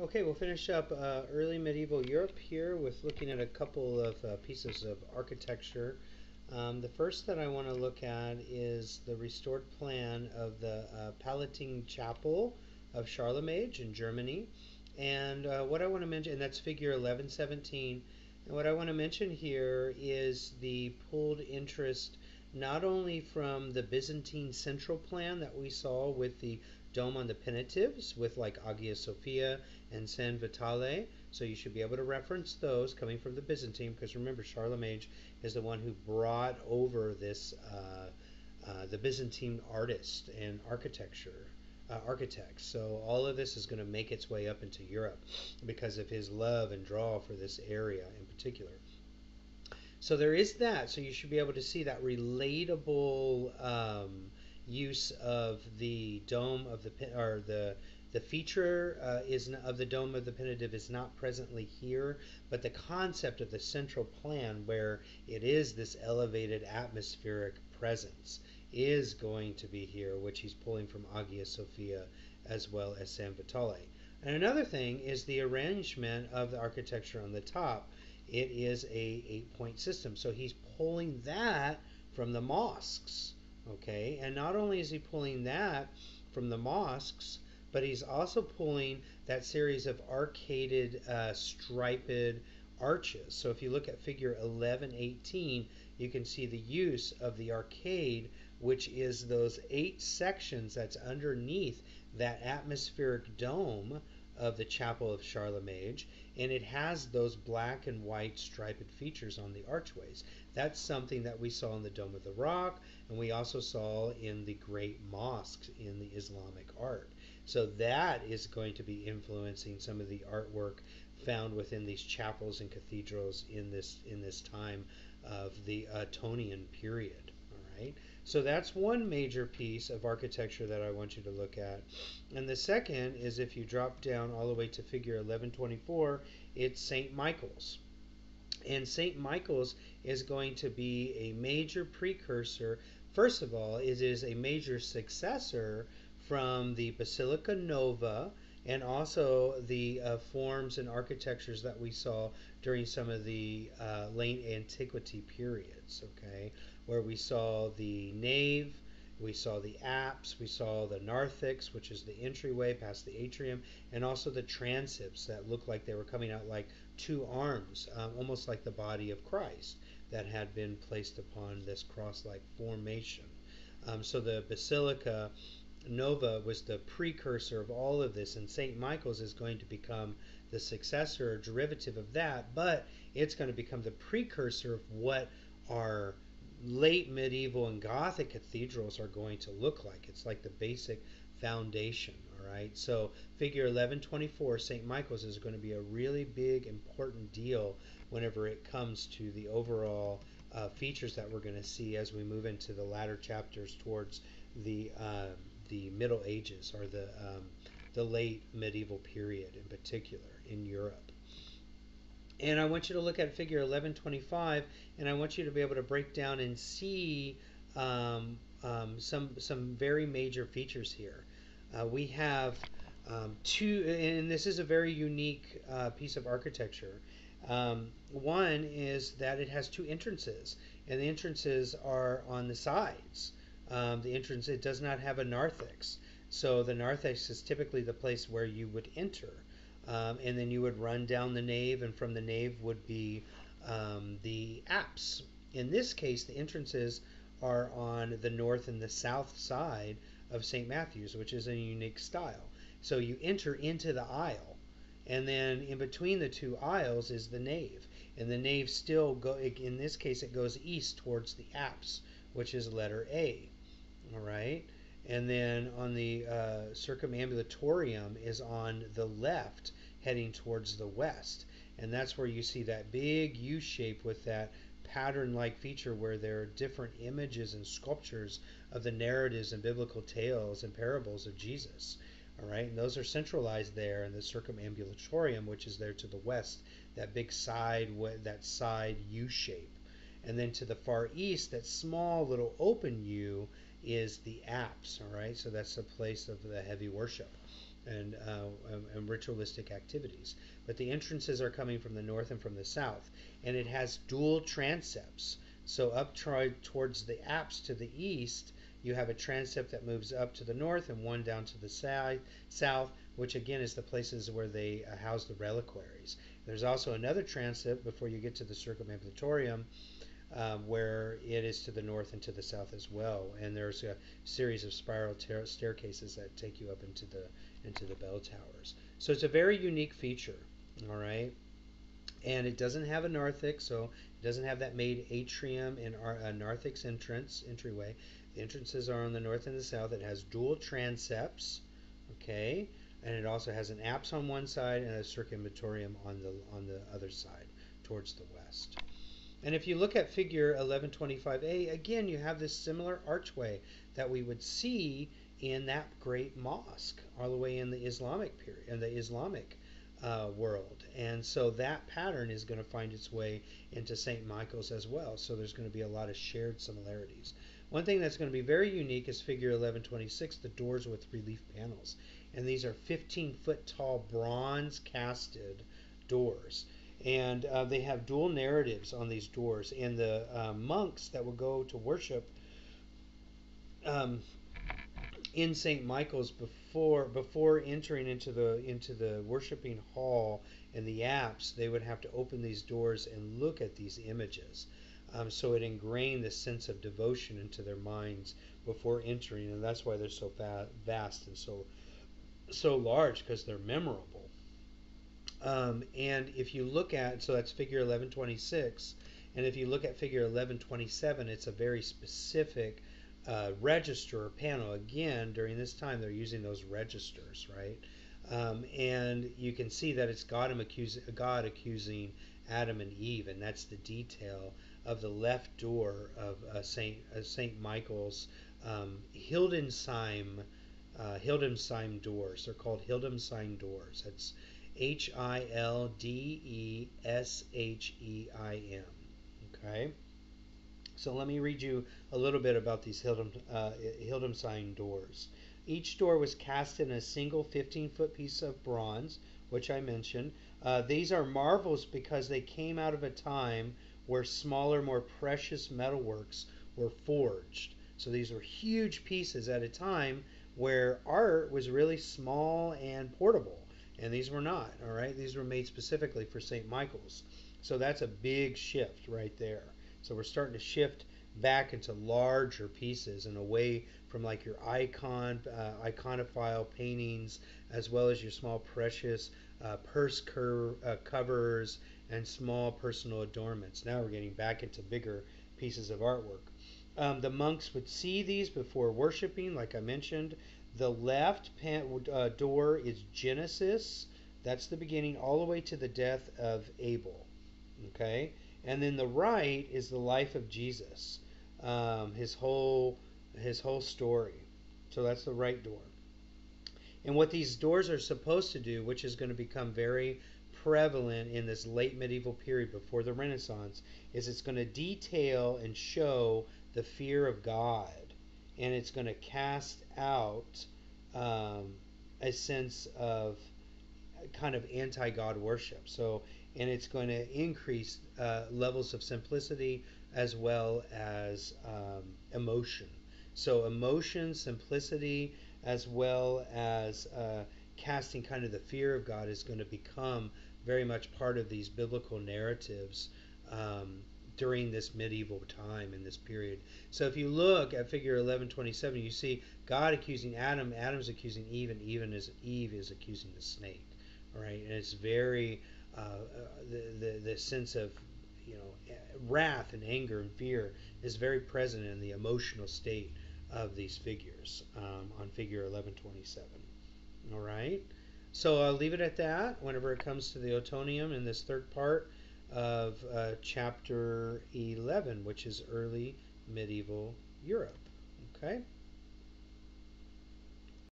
Okay, we'll finish up early medieval Europe here with looking at a couple of pieces of architecture. The first that I want to look at is the restored plan of the Palleting Chapel of Charlemage in Germany. And what I want to mention, and that's figure 1117. And what I want to mention here is the pulled interest not only from the Byzantine central plan that we saw with the dome on the penitentives with like Hagia Sophia and San Vitale. So you should be able to reference those coming from the Byzantine, because remember, Charlemagne is the one who brought over this the Byzantine artist and architects. So all of this is going to make its way up into Europe because of his love and draw for this area in particular. So there is that. So you should be able to see that relatable use of the dome of the feature is of the dome of the penitive is not presently here, but the concept of the central plan, where it is this elevated atmospheric presence, is going to be here, which he's pulling from Hagia Sophia as well as San Vitale. And another thing is the arrangement of the architecture on the top. It is a 8-point system, so he's pulling that from the mosques. Okay, and not only is he pulling that from the mosques, but he's also pulling that series of arcaded, striped arches. So if you look at figure 1118, you can see the use of the arcade, which is those 8 sections that's underneath that atmospheric dome of the Chapel of Charlemage, and it has those black and white striped features on the archways. That's something that we saw in the Dome of the Rock, and we also saw in the great mosques in the Islamic art. So that is going to be influencing some of the artwork found within these chapels and cathedrals in this time of the Ottonian period. All right. So that's one major piece of architecture that I want you to look at. And the second is, if you drop down all the way to figure 1124, it's St. Michael's. And St. Michael's is going to be a major precursor. First of all, it is a major successor from the Basilica Nova, and also the forms and architectures that we saw during some of the late antiquity periods, okay, where we saw the nave, we saw the apse, we saw the narthex, which is the entryway past the atrium, and also the transepts that looked like they were coming out like 2 arms, almost like the body of Christ that had been placed upon this cross-like formation. So the Basilica Nova was the precursor of all of this, and St. Michael's is going to become the successor or derivative of that, but it's going to become the precursor of what our late medieval and Gothic cathedrals are going to look like. It's like the basic foundation, all right? So figure 1124, St. Michael's, is going to be a really big, important deal whenever it comes to the overall features that we're going to see as we move into the latter chapters towards the Middle Ages, or the late medieval period in particular in Europe. And I want you to look at figure 1125, and I want you to be able to break down and see some very major features here. We have 2, and this is a very unique piece of architecture. One is that it has 2 entrances, and the entrances are on the sides. The entrance, it does not have a narthex. So the narthex is typically the place where you would enter. And then you would run down the nave, and from the nave would be the apse. In this case, the entrances are on the north and the south side of St. Matthew's, which is a unique style. So you enter into the aisle, and then in between the 2 aisles is the nave. And the nave still, in this case, it goes east towards the apse, which is letter A. All right. And then on the circumambulatorium is on the left, heading towards the west. And that's where you see that big U shape with that pattern-like feature, where there are different images and sculptures of the narratives and biblical tales and parables of Jesus. All right, and those are centralized there in the circumambulatorium, which is there to the west, that big side U shape. And then to the far east, that small little open U is the apse, all right? So that's the place of the heavy worship. and ritualistic activities. But the entrances are coming from the north and from the south, and it has dual transepts. So up towards the apse to the east, you have a transept that moves up to the north and one down to the south, which again is the places where they house the reliquaries. There's also another transept before you get to the circumambulatorium, where it is to the north and to the south as well. And there's a series of spiral staircases that take you up into the bell towers. So it's a very unique feature. All right. And it doesn't have a narthex, so it doesn't have that made atrium and a narthex entryway. The entrances are on the north and the south. It has dual transepts, okay, and it also has an apse on one side and a circumambulatorium on the other side towards the west. And if you look at figure 1125a, again, you have this similar archway that we would see in that great mosque all the way in the Islamic period, in the Islamic world. And so that pattern is going to find its way into St. Michael's as well. So there's going to be a lot of shared similarities. One thing that's going to be very unique is figure 1126, the doors with relief panels. And these are 15-foot tall bronze casted doors. And they have dual narratives on these doors. And the monks that will go to worship in St. Michael's before entering into the worshiping hall and the apse, they would have to open these doors and look at these images. So it ingrained this sense of devotion into their minds before entering, and that's why they're so vast and so large, because they're memorable. And if you look at, so that's figure 1126, and if you look at figure 1127, it's a very specific register or panel. Again, during this time, they're using those registers, right? And you can see that it's God accusing Adam and Eve, and that's the detail of the left door of Saint Michael's Hildesheim doors. They're called Hildesheim doors. That's Hildesheim. Okay. So let me read you a little bit about these Hildesheim doors. Each door was cast in a single 15-foot piece of bronze, which I mentioned. These are marvels because they came out of a time where smaller, more precious metalworks were forged. So these were huge pieces at a time where art was really small and portable, and these were not. All right, these were made specifically for St. Michael's. So that's a big shift right there. So we're starting to shift back into larger pieces and away from like your iconophile paintings, as well as your small precious purse covers and small personal adornments. Now we're getting back into bigger pieces of artwork. The monks would see these before worshiping, like I mentioned. The left door is Genesis. That's the beginning, all the way to the death of Abel. Okay? And then the right is the life of Jesus, his whole story. So that's the right door. And what these doors are supposed to do, which is going to become very prevalent in this late medieval period before the Renaissance, is it's going to detail and show the fear of God, and it's going to cast out a sense of kind of anti-God worship. So, and it's going to increase levels of simplicity as well as emotion. So emotion, simplicity, as well as casting kind of the fear of God is going to become very much part of these biblical narratives during this medieval time in this period. So if you look at figure 1127, you see God accusing Adam, Adam's accusing Eve, and Eve is accusing the snake. All right, and it's very the sense of wrath and anger and fear is very present in the emotional state of these figures on figure 1127. All right, so I'll leave it at that whenever it comes to the Otonium in this third part of chapter 11, which is early medieval Europe. Okay.